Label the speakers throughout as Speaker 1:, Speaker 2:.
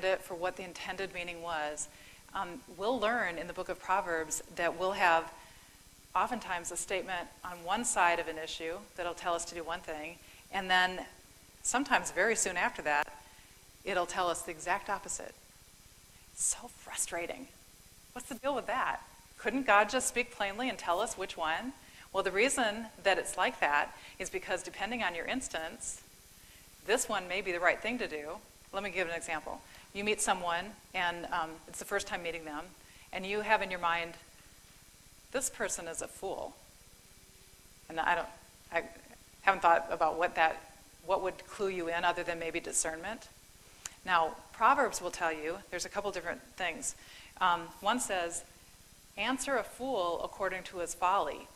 Speaker 1: it for what the intended meaning was, we'll learn in the book of Proverbs that we'll have oftentimes a statement on one side of an issue that'll tell us to do one thing, and then sometimes very soon after that, it'll tell us the exact opposite. It's so frustrating. What's the deal with that? Couldn't God just speak plainly and tell us which one? Well, the reason that it's like that is because depending on your instance, this one may be the right thing to do. Let me give an example. You meet someone, and it's the first time meeting them, and you have in your mind, this person is a fool. And I haven't thought about what would clue you in other than maybe discernment. Now, Proverbs will tell you, there's a couple different things. One says, answer a fool according to his folly.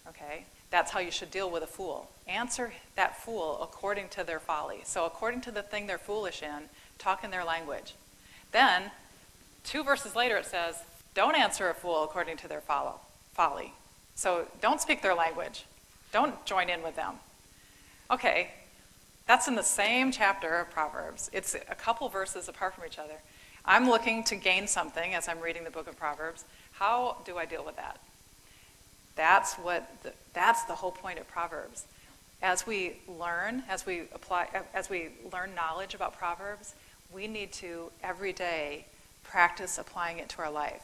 Speaker 1: Okay? That's how you should deal with a fool. Answer that fool according to their folly. So according to the thing they're foolish in, talk in their language. Then, 2 verses later it says, don't answer a fool according to their folly. So don't speak their language. Don't join in with them. Okay, that's in the same chapter of Proverbs. It's a couple verses apart from each other. I'm looking to gain something as I'm reading the book of Proverbs. How do I deal with that? That's the whole point of Proverbs. As we learn knowledge about Proverbs, we need to every day practice applying it to our life.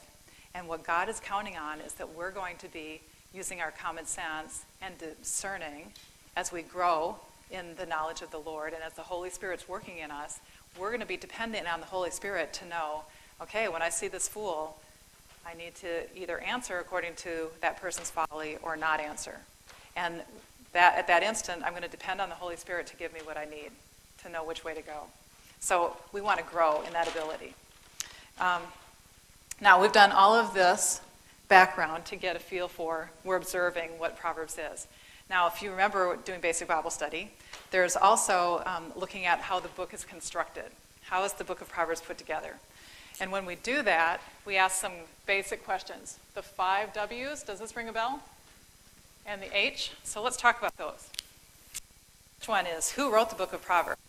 Speaker 1: And what God is counting on is that we're going to be using our common sense and discerning as we grow in the knowledge of the Lord, and as the Holy Spirit's working in us, we're going to be dependent on the Holy Spirit to know, okay, when I see this fool, I need to either answer according to that person's folly or not answer. And that at that instant, I'm going to depend on the Holy Spirit to give me what I need to know which way to go. So we want to grow in that ability. Now, we've done all of this background to get a feel for, we're observing what Proverbs is. Now, if you remember doing basic Bible study, there's also looking at how the book is constructed. How is the book of Proverbs put together? And when we do that, we ask some basic questions. The 5 W's, does this ring a bell? And the H? So let's talk about those. Which one is, who wrote the book of Proverbs?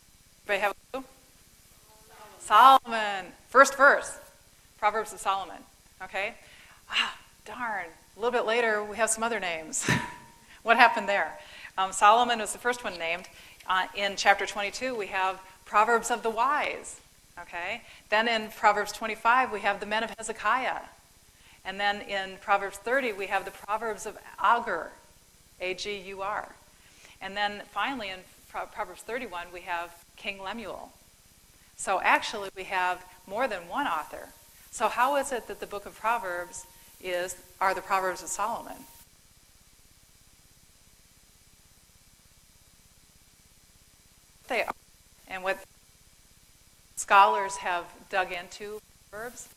Speaker 1: Anybody have a clue? Solomon. First verse, Proverbs of Solomon. Okay? Darn. A little bit later, we have some other names. What happened there? Solomon was the first one named. In chapter 22, we have Proverbs of the wise. Okay? Then in Proverbs 25, we have the men of Hezekiah. And then in Proverbs 30, we have the Proverbs of Agur, A-G-U-R. And then finally in Proverbs 31, we have King Lemuel. So actually, we have more than one author. So how is it that the book of Proverbs are the Proverbs of Solomon? They are. And what scholars have dug into Proverbs,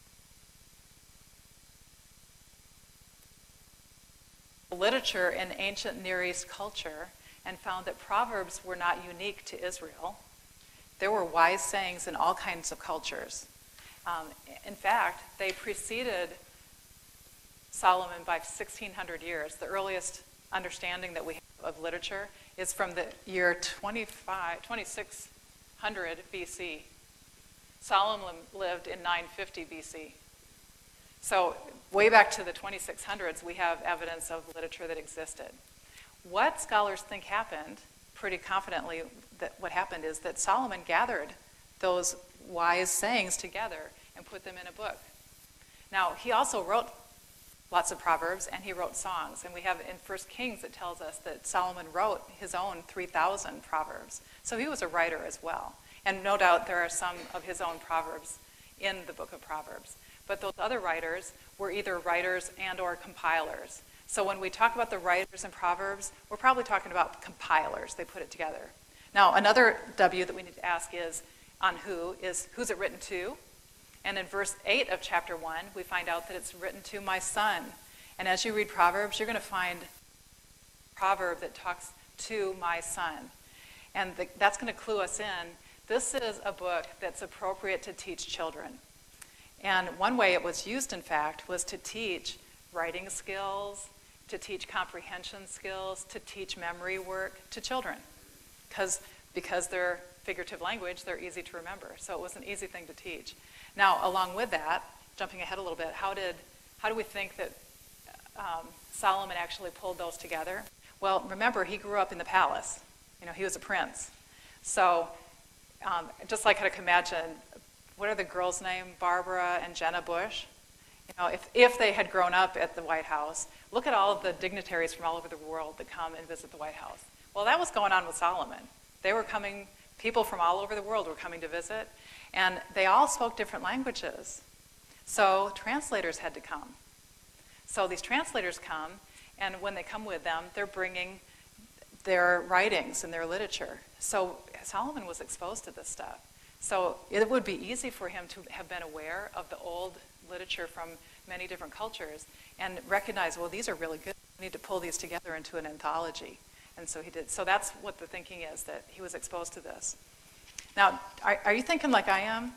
Speaker 1: literature in ancient Near East culture, and found that Proverbs were not unique to Israel. There were wise sayings in all kinds of cultures. In fact, they preceded Solomon by 1,600 years. The earliest understanding that we have of literature is from the year 2600 BC. Solomon lived in 950 BC. So way back to the 2600s, we have evidence of literature that existed. What scholars think happened, pretty confidently, that what happened is that Solomon gathered those wise sayings together and put them in a book. Now, he also wrote lots of proverbs, and he wrote songs. And we have in 1 Kings, it tells us that Solomon wrote his own 3,000 proverbs. So he was a writer as well. And no doubt there are some of his own proverbs in the book of Proverbs. But those other writers were either writers and or compilers. So when we talk about the writers in Proverbs, we're probably talking about compilers. They put it together. Now, another W that we need to ask is on who's it written to? And in verse 8 of chapter 1, we find out that it's written to my son. And as you read Proverbs, you're going to find a proverb that talks to my son. And that's going to clue us in. This is a book that's appropriate to teach children. And one way it was used, in fact, was to teach writing skills, to teach comprehension skills, to teach memory work to children. Because they're figurative language, they're easy to remember. So it was an easy thing to teach. Now, along with that, jumping ahead a little bit, how do we think that Solomon actually pulled those together? Well, remember, he grew up in the palace. He was a prince. So just like I can imagine, what are the girls' names? Barbara and Jenna Bush? If they had grown up at the White House, look at all of the dignitaries from all over the world that come and visit the White House. Well, that was going on with Solomon. They were coming, people from all over the world were coming to visit, and they all spoke different languages. So translators had to come. So these translators come, and when they come with them, they're bringing their writings and their literature. So Solomon was exposed to this stuff. So it would be easy for him to have been aware of the old literature from many different cultures and recognize, well, these are really good. We need to pull these together into an anthology. And so he did. So that's what the thinking is, that he was exposed to this. Now, are you thinking like I am?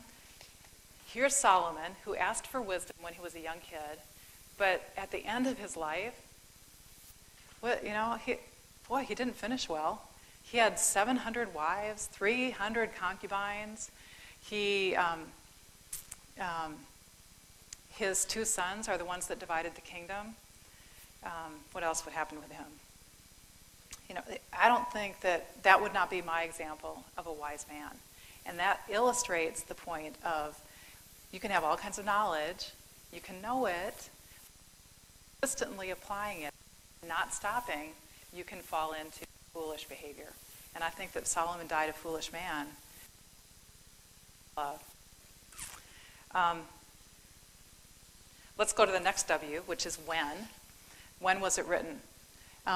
Speaker 1: Here's Solomon, who asked for wisdom when he was a young kid, but at the end of his life, he didn't finish well. He had 700 wives, 300 concubines. His 2 sons are the ones that divided the kingdom. What else would happen with him? I don't think that would not be my example of a wise man. And that illustrates the point of, you can have all kinds of knowledge, you can know it, consistently applying it, not stopping, you can fall into foolish behavior. And I think that Solomon died a foolish man. Let's go to the next W, which is when. When was it written?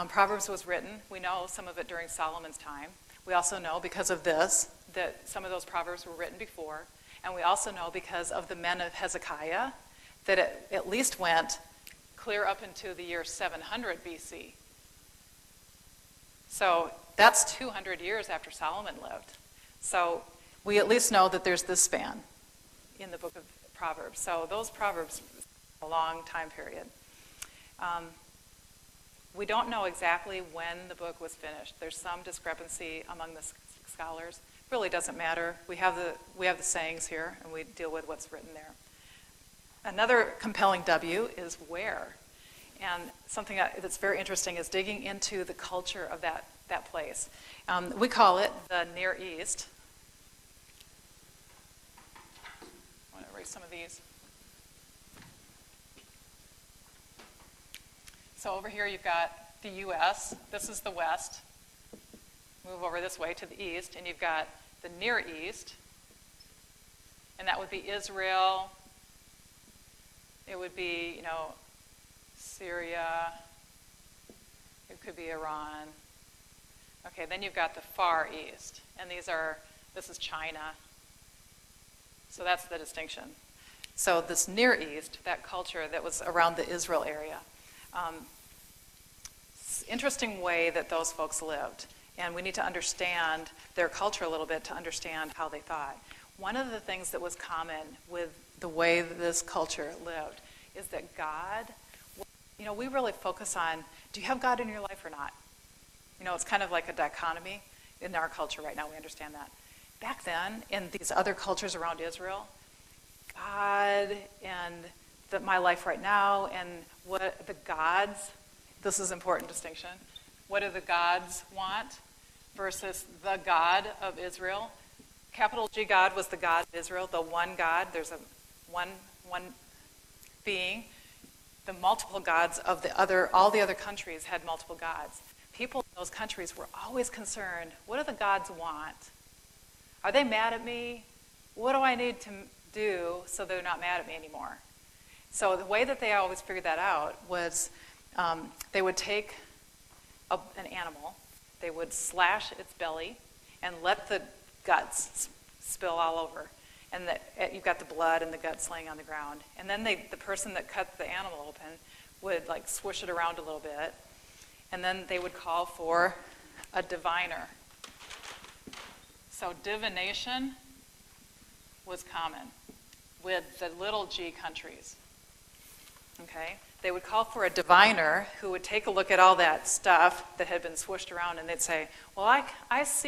Speaker 1: Proverbs was written, we know some of it during Solomon's time. We also know because of this that some of those Proverbs were written before. And we also know because of the men of Hezekiah that it at least went clear up into the year 700 BC. So that's 200 years after Solomon lived. So we at least know that there's this span in the book of Proverbs. So those Proverbs, a long time period. We don't know exactly when the book was finished. There's some discrepancy among the scholars. It really doesn't matter. We have the sayings here, and we deal with what's written there. Another compelling W is where. And something that's very interesting is digging into the culture of that place. We call it the Near East. I want to erase some of these. So over here you've got the U.S. This is the West. Move over this way to the East, and you've got the Near East. And that would be Israel. It would be, Syria. It could be Iran. Okay, then you've got the Far East. And this is China. So that's the distinction. So this Near East, that culture that was around the Israel area. Interesting way that those folks lived. And we need to understand their culture a little bit to understand how they thought. One of the things that was common with the way that this culture lived is that God, we really focus on, do you have God in your life or not? It's kind of like a dichotomy in our culture right now. We understand that. Back then, in these other cultures around Israel, God and my life right now and what the gods, this is an important distinction, what do the gods want versus the God of Israel? Capital G God was the God of Israel, the one God. There's a one being. The multiple gods of all the other countries had multiple gods. People in those countries were always concerned, what do the gods want? Are they mad at me? What do I need to do so they're not mad at me anymore? So the way that they always figured that out was they would take an animal, they would slash its belly and let the guts spill all over. And you've got the blood and the guts laying on the ground. And then the person that cut the animal open would swoosh it around a little bit. And then they would call for a diviner. So divination was common with the little g countries. Okay? They would call for a diviner who would take a look at all that stuff that had been swooshed around, and they'd say, well, I see